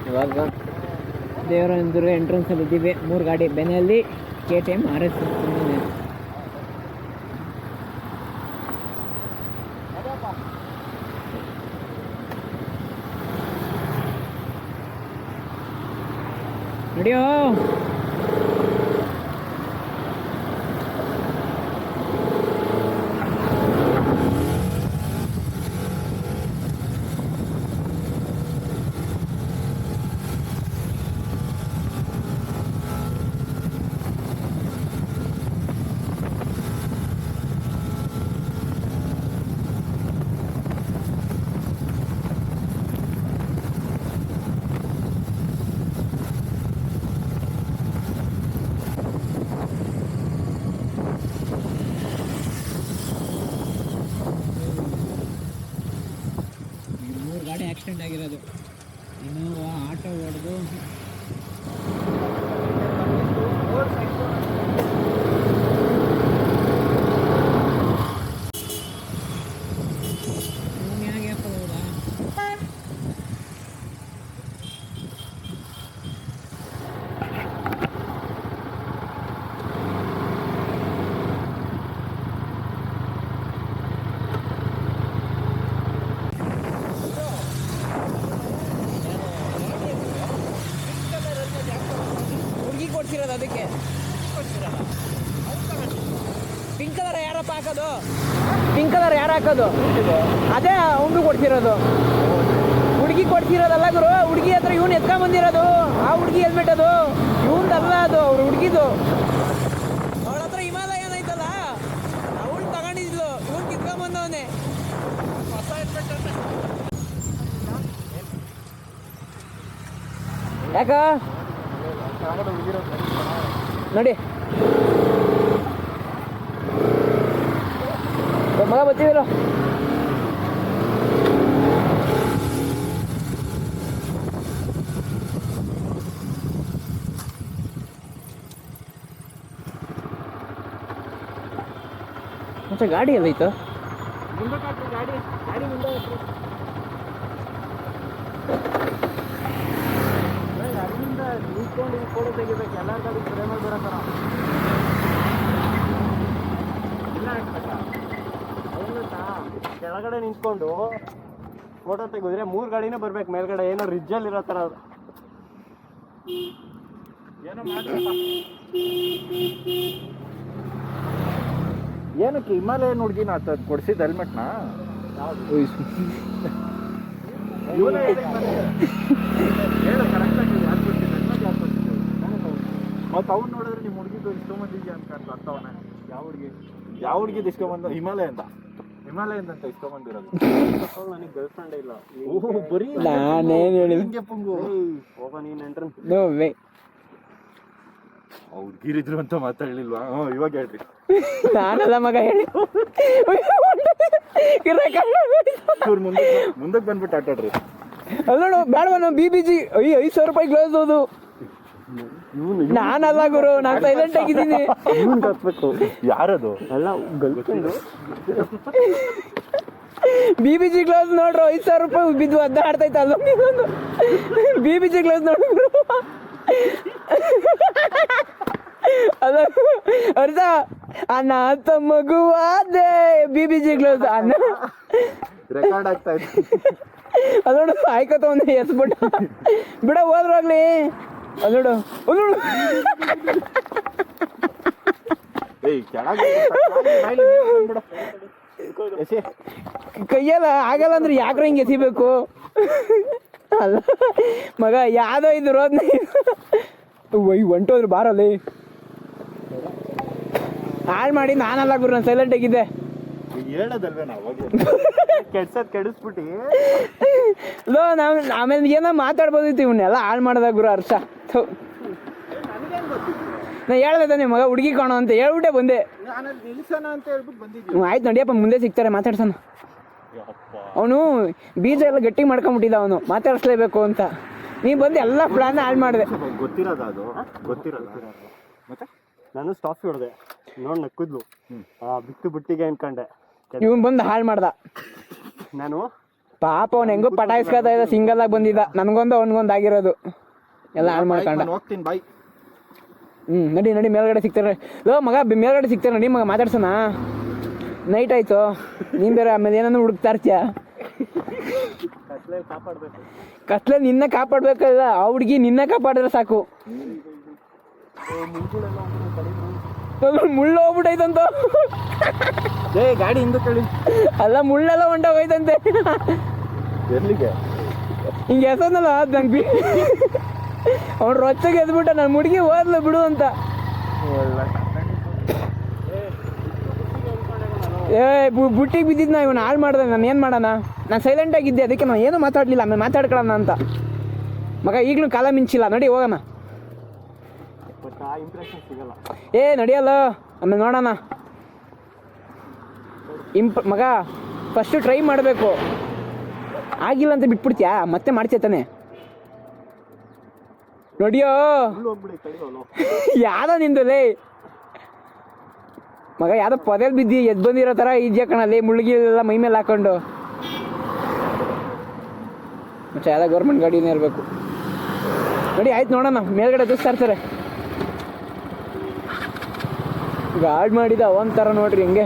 ಇವಾಗ ದೇವರ ದುರ್ಗ ಎಂಟ್ರೆನ್ಸಲ್ಲಿ ಇದ್ದೀವಿ. 3 ಗಾಡಿ ಬೆನೆಯಲ್ಲಿ KTM RS ನಡೆಯೋ. ಗಾಡಿ ಆಕ್ಸಿಡೆಂಟ್ ಆಗಿರೋದು. ಇನ್ನೋವಾ ಆಟೋ ಹೊಡೆದು ಕೊಡ್ಸಿರೋದು. ಅದಕ್ಕೆ ಪಿಂಕ್ ಕಲರ್ ಯಾರಪ್ಪ ಹಾಕೋದು? ಪಿಂಕ್ ಕಲರ್ ಯಾರು ಹಾಕೋದು? ಅದೇ ಅವ್ನು ಕೊಡ್ಸಿರೋದು. ಹುಡುಗಿ ಕೊಡ್ಸಿರೋದಲ್ಲ ಗುರು. ಹುಡುಗಿ ಹತ್ರ ಇವ್ನು ಎತ್ಕೊಂಬಂದಿರೋದು. ಆ ಹುಡುಗಿ ಹೆಲ್ಮೆಟ್ ಅದು ಇವ್ನದಲ್ಲ, ಅದು ಅವ್ರ ಹುಡುಗಿದು. ಅವಳ ಹತ್ರ ಹಿಮಾಲಯ ಏನೈತಲ್ಲ ಅವಳು ತಗೊಂಡಿದ್ಲು. ಇವ್ನು ಕಿತ್ಕೊಂಬಂದವನೇ ಹೊಸ ಹೆಲ್ಮೆಟ್. ಯಾಕ ನೋಡಿ ಮಗ ಬರ್ತೀವಿಲ್ಲ. ಮತ್ತೆ ಗಾಡಿ ಎಲ್ಲೈತು? ಗಾಡಿ ಗಾಡಿ ಮುಂದೆ ನಿಂತ್ಕೊಂಡು ಫೋಟೋ ತೆಗಿಬೇಕು. ಎಲ್ಲರ ಗಾಡಿ ಫ್ರೇಮಲ್ಲಿ ಬರೋತರ ಇಲ್ಲ ಹಾಕ್ಬೇಕಾ? ಕೆಳಗಡೆ ನಿಂತ್ಕೊಂಡು ಫೋಟೋ ತೆಗೆದ್ರೆ 3 ಗಾಡಿನೇ ಬರ್ಬೇಕು. ಮೇಲ್ಗಡೆ ಏನೋ ರಿಜ್ಜಲ್ಲಿ ಇರೋ ಥರ ಏನೋ ಮಾಡ್ರಪ್ಪ. ಏನಕ್ಕೆ ಹಿಮಾಲಯನ್ ಹುಡುಗಿನ ಕೊಡ್ಸಿದ್ದು ಹೆಲ್ಮೆಟ್ನ? ಹೇಳು ಕರೆಕ್ಟಾಗಿ ಯಾರು ಕೊಡ್ತಿದ್ದೆ ಯಾರು ಕೊಡ್ತಿದ್ದೆ? ಮತ್ತು ಅವ್ನು ನೋಡಿದ್ರೆ ನಿಮ್ಮ ಹುಡುಗಿದು ಇಸ್ಕೊಂಬಂದಿದ್ಯಾ ಅಂತ ಅರ್ಥವನೇ. ಯಾವ ಹುಡುಗಿದು ಇಸ್ಕೊಂಬಂದ? ಹಿಮಾಲಯನ್ ಅಂತ ಇಸ್ಕೊಂಬಂದಿರೋದು. ನನಗೆ ಗರ್ಲ್ ಫ್ರೆಂಡೇ ಇಲ್ಲ. ಓಹ್ ಬರೀ ನಾನೇನು ಹೇಳಿ ಪುಂಗು ಹೋಗ ನೀನು ಎಂಟ್ರೆನ್ಸ್ ಹುಡುಗಿರಿದ್ರು ಅಂತ ಮಾತಾಡಲಿಲ್ವಾ? ಇವಾಗ ಹೇಳ್ರಿ. ನಾನಲ್ಲ ಮಗ ಹೇಳಿ. ಮುಂದಕ್ಕೆ ಬಂದ್ಬಿಟ್ಟು ಆಟಾಡ್ರಿ. ಅಲ್ಲೋಡು ಬೇಡವ ನಾವು BBG 5,000 ರೂಪಾಯಿ ಗ್ಲೌಸ್ ಅದು. ನಾನಲ್ಲ ಗುರು, ನಾನು ಸೈಲೆಂಟ್ ಆಗಿದ್ದೀನಿ. ಯಾರದು? ಅಲ್ಲ BBG ಗ್ಲೌಸ್ ನೋಡ್ರು 5,000 ರೂಪಾಯಿ ಬಿದ್ದು ಅದ್ದಾಡ್ತೈತೆ. ಅಲ್ಲ BBG ಗ್ಲೌಸ್ ನೋಡ್ರು. ಅದ ಅರ್ಧ ಅನಾಥ ಮಗುವಾದೆ. BBG ಗ್ಲೌಸ್ ಅನ್ನ ರೆಕಾರ್ಡ್ ಆಗ್ತಾ ಇದೆ. ಅದೋಡು ಸಾಯ್ಕೋತ ಒಂದು ಎಸ್ಬಿಟ್ಟ ಬಿಡ ಹೋದ್ರಾಗ್ಲಿ. ಅದೋಡು ಕೈಯಲ್ಲ ಆಗಲ್ಲ ಅಂದ್ರೆ ಯಾಕ್ರ ಹಿಂಗೆ ಎಸಿಬೇಕು? ಅಲ್ಲ ಮಗ ಯಾವ್ದೋ ಇದು ರೋದ್ನ ಹೊಂಟೋದ್ರು ಬಾರಲ್ಲಿ ಹಾಳು ಮಾಡಿ. ನಾನಲ್ಲ ಗುರು, ನಾನು ಸೈಲೆಂಟ್ ಆಗಿದ್ದೆ. ಹೇಳೋದಲ್ವೇ ನಾವು ಕೆಡಿಸ್ಬಿಟ್ಟು ನಾವು ಆಮೇಲೆ ಏನೋ ಮಾತಾಡ್ಬೋದಿತ್ತು. ಇವನ್ನೆಲ್ಲ ಹಾಳು ಮಾಡ್ದಾಗ ಗುರು ಅರ್ಥ. ನಾ ಹೇಳ್ದೆ ತಾನೆ ಮಗ ಹುಡುಗಿ ಕಾಣೋ ಅಂತ ಹೇಳ್ಬಿಟ್ಟೆ ಬಂದೆ. ಆಯ್ತು ನಡಿಯಪ್ಪ, ಮುಂದೆ ಸಿಗ್ತಾರೆ ಮಾತಾಡ್ಸೋಣ. ಅವನು ಬೀಜ ಎಲ್ಲ ಗಟ್ಟಿ ಮಾಡ್ಕೊಂಬಿಟ್ಟಿದ್ದ, ಅವನು ಮಾತಾಡಿಸ್ಲೇಬೇಕು ಅಂತ. ನೀ ಬಂದು ಎಲ್ಲ ಪ್ಲಾನ್ ಹಾಳು ಮಾಡಿದೆ. ಗೊತ್ತಿರೋದ ಅದು? ಗೊತ್ತಿರೋದ ಮತ್ತೆ ನಾನು ಸ್ಟಾಫ್ ಹೊಡೆದೆ, ನೋಡಿ ನಕ್ಕಿದ್ಲು. ಬಿಟ್ಟು ಬಿಟ್ಟಿಗೆ ಅನ್ಕೊಂಡೆ. ಇವನ್ ಬಂದು ಹಾಳು ಮಾಡ್ದ. ನಾನು ಪಾಪ ಅವ್ನು ಹೆಂಗೋ ಪಟಾಯಿಸ್ಕೊತಾ ಇದ್ದ, ಸಿಂಗಲ್ ಆಗಿ ಬಂದಿದ್ದ. ನನಗೊಂದು ಅವನಿಗೊಂದು ಆಗಿರೋದು ಎಲ್ಲ ಹಾಳು ಮಾಡ್ಕೊಂಡ. ಹೋಗ್ತೀನಿ ಬಾಯ್. ನಡಿ ನಡಿ, ಮೇಲ್ಗಡೆ ಸಿಗ್ತಾರೆ. ಲೋ ಮಗ, ಮೇಲ್ಗಡೆ ಸಿಗ್ತಾರೆ ನಡಿ ಮಗ, ಮಾತಾಡ್ಸೋಣ. ನೈಟ್ ಆಯ್ತು, ನೀನು ಬೇರೆ ಆಮೇಲೆ ಏನನ್ನು ಹುಡುಕ್ತಾ ಇರ್ತೀಯ. ಕತ್ಲೆ ನಿನ್ನ ಕಾಪಾಡ್ಬೇಕಲ್ಲ, ಆ ಹುಡುಗಿ ನಿನ್ನ ಕಾಪಾಡಿದ್ರೆ ಸಾಕು. ಮುಳ್ಳು ಹೋಗ್ಬಿಟ್ಟೈತಂತ. ಗಾಡಿ ಹಿಂದೆ ಕೇಳಿ. ಅಲ್ಲ, ಮುಳ್ಳೆಲ್ಲ ಹೊಂಟೋಗೈತಂತೆ. ಎಲ್ಲಿಗೆ ಹಿಂಗೆ ಎಸೋನಲ್ಲ ನಂಗೆ ಅವ್ನು ರೊಚ್ಚಾಗಿ ಎದ್ಬಿಟ್ಟ, ನನ್ನ ಹುಡುಗಿ ಹೋದ್ಲು ಬಿಡು ಅಂತ. ಬುಟ್ಟಿಗೆ ಬಿದ್ದಿದ್ನ ಇವನು ಹಾಳು ಮಾಡ್ದೆ. ನಾನು ಏನು ಮಾಡೋಣ, ನಾನು ಸೈಲೆಂಟ್ ಆಗಿದ್ದೆ, ಅದಕ್ಕೆ ನಾನು ಏನೂ ಮಾತಾಡಲಿಲ್ಲ. ಆಮೇಲೆ ಮಾತಾಡ್ಕೊಳ್ಳೋಣ ಅಂತ. ಮಗ ಈಗಲೂ ಕಾಲ ಮಿಂಚಿಲ್ಲ, ನಡಿ ಹೋಗೋಣ. ನಡಿಯಲ್ಲ, ಆಮೇಲೆ ನೋಡೋಣ. ಮಗ ಫಸ್ಟು ಟ್ರೈ ಮಾಡಬೇಕು. ಆಗಿಲ್ಲ ಅಂತ ಬಿಟ್ಬಿಡ್ತೀಯಾ, ಮತ್ತೆ ಮಾಡ್ತೀಯ ತಾನೆ. ನೋಡಿಯೋ ಯಾವ್ದೋ ನಿಂದಲೇ ಮಗ, ಯಾವ್ದೋ ಪೊದೆಲ್ ಬಿದ್ದಿ ಎದ್ದು ಬಂದಿರೋ ಥರ ಈಜೆ ಕಣಲ್ಲಿ, ಮುಳುಗಿಲ್ಲ ಮೈ ಮೇಲೆ ಹಾಕೊಂಡು. ಮತ್ತೆ ಯಾವ್ದೋ ಗೌರ್ಮೆಂಟ್ ಗಾಡಿನೇ ಇರಬೇಕು. ನೋಡಿ ಆಯ್ತು, ನೋಡೋಣ. ಮೇಲ್ಗಡೆ ದೂಸ್ತಾ ಇರ್ತಾರೆ. ಗಾಡ್ ಮಾಡಿದ ಒಂಥರ ನೋಡ್ರಿ ಹಿಂಗೆ.